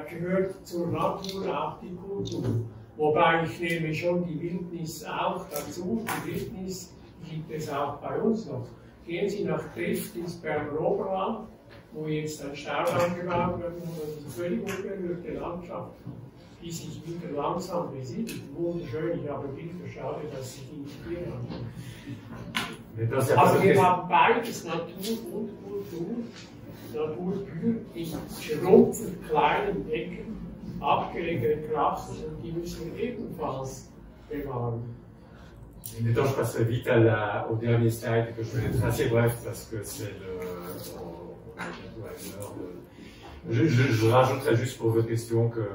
gehört zur Natur auch die Kultur. Wobei ich nehme schon die Wildnis auch dazu. Die Wildnis gibt es auch bei uns noch. Gehen Sie nach Trift ins Berner Oberland, wo jetzt ein Staudamm gebaut wird, das ist eine völlig unberührte Landschaft, die sich wieder langsam besiedelt. Wunderschön, ich habe Bilder, schade, dass Sie die nicht hier haben. Also wir haben beides, Natur und Kultur. Naturbücher in schrumpfen kleinen Ecken abgelegene Krachten und die müssen wir ebenfalls bewahren. Mais donc, je passerai vite au dernier slide que je vais être assez bref parce que c'est on est bientôt à une heure de. Je rajouterai juste pour votre question que,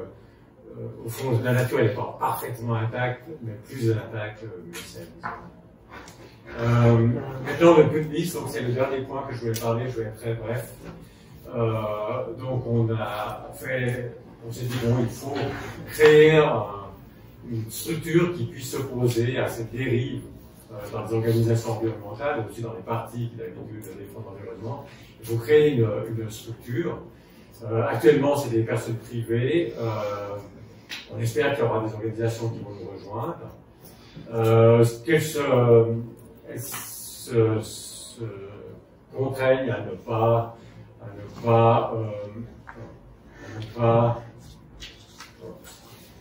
au fond, la nature elle n'est pas parfaitement intacte, mais plus elle est intacte, mieux c'est. Maintenant, le public, donc c'est le dernier point que je voulais parler, je vais être très bref. Donc, on s'est dit, bon, il faut créer une structure qui puisse s'opposer à cette dérive dans les organisations environnementales, et aussi dans les partis qui d'habitude défendent l'environnement. Il faut créer une structure. Actuellement, c'est des personnes privées. On espère qu'il y aura des organisations qui vont nous rejoindre. Qu'elles se contraignent à ne pas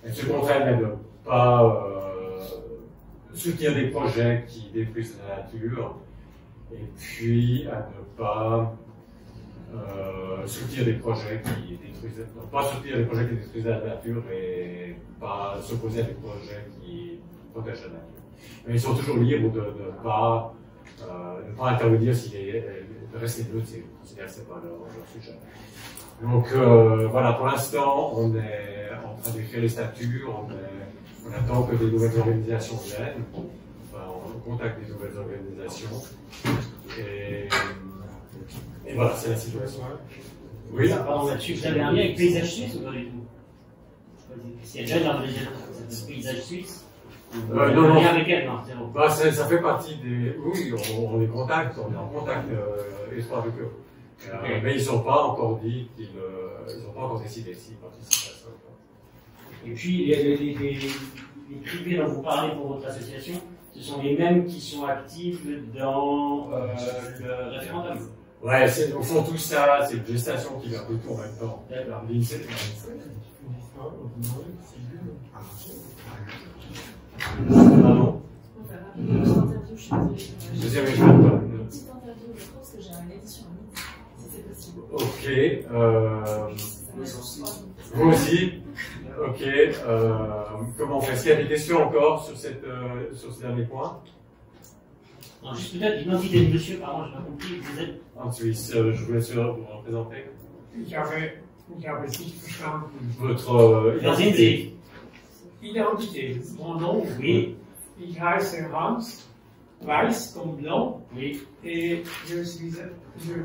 elles se contraignent à ne pas soutenir des projets qui détruisent la nature, et puis à ne pas soutenir des projets qui détruisent, non, pas soutenir des projets qui détruisent la nature et pas s'opposer à des projets qui protègent la nature. Mais ils sont toujours libres de ne pas intervenir si de rester neutres, si ils considèrent que ce n'est pas leur sujet. Donc voilà, pour l'instant, on est en train d'écrire les statuts, on attend que des nouvelles organisations viennent, enfin, on contacte des nouvelles organisations, et voilà, c'est la situation. Oui. Pardon, là-dessus, vous avez un lien avec Paysage Suisse ou pas du tout? S'il y a déjà une organisation de Paysage Suisse, non, non. avec elle, non, c'est bon. Bah, ça fait partie des. Oui, on les contacte, on est en contact étroit avec eux. Okay. Mais ils n'ont pas encore dit qu'ils n'ont pas encore décidé s'ils participent à ça. Et puis, les privés dont vous parlez pour votre association, ce sont les mêmes qui sont actifs dans le référendum. Ouais, au fond, tout ça, c'est une gestation qui va plutôt en même temps. D'accord. Pardon. On va faire une petite interview, je suis désolée. Deuxième étape. Une petite interview, je pense que j'ai une édition en ligne, si c'est possible. Ok. Vous aussi. Ok. Comment on fait? Est-ce qu'il y a des questions encore sur ce dernier point? Non, juste peut-être l'identité de monsieur, pardon, je n'ai pas compris, vous êtes. En Suisse, je vous laisse vous représenter. Ich habe es nicht verstanden. Votre identité. Identité. Mon nom, Oui. Ich heiße Hans Weiss comme blanc, Oui. et je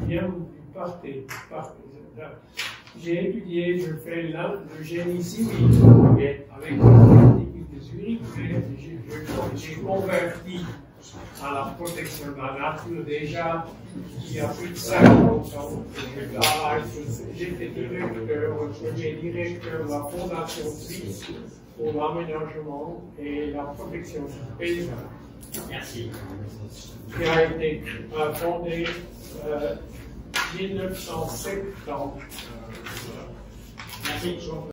viens du parti. J'ai étudié, je fais le génie civil avec l'Institut de Zurich, mais j'ai converti à la protection de la nature déjà il y a plus de 50 ans. J'étais directeur, le premier directeur de la Fondation Suisse pour l'aménagement et la protection du paysage. Merci. Qui a été fondé 1970. Merci.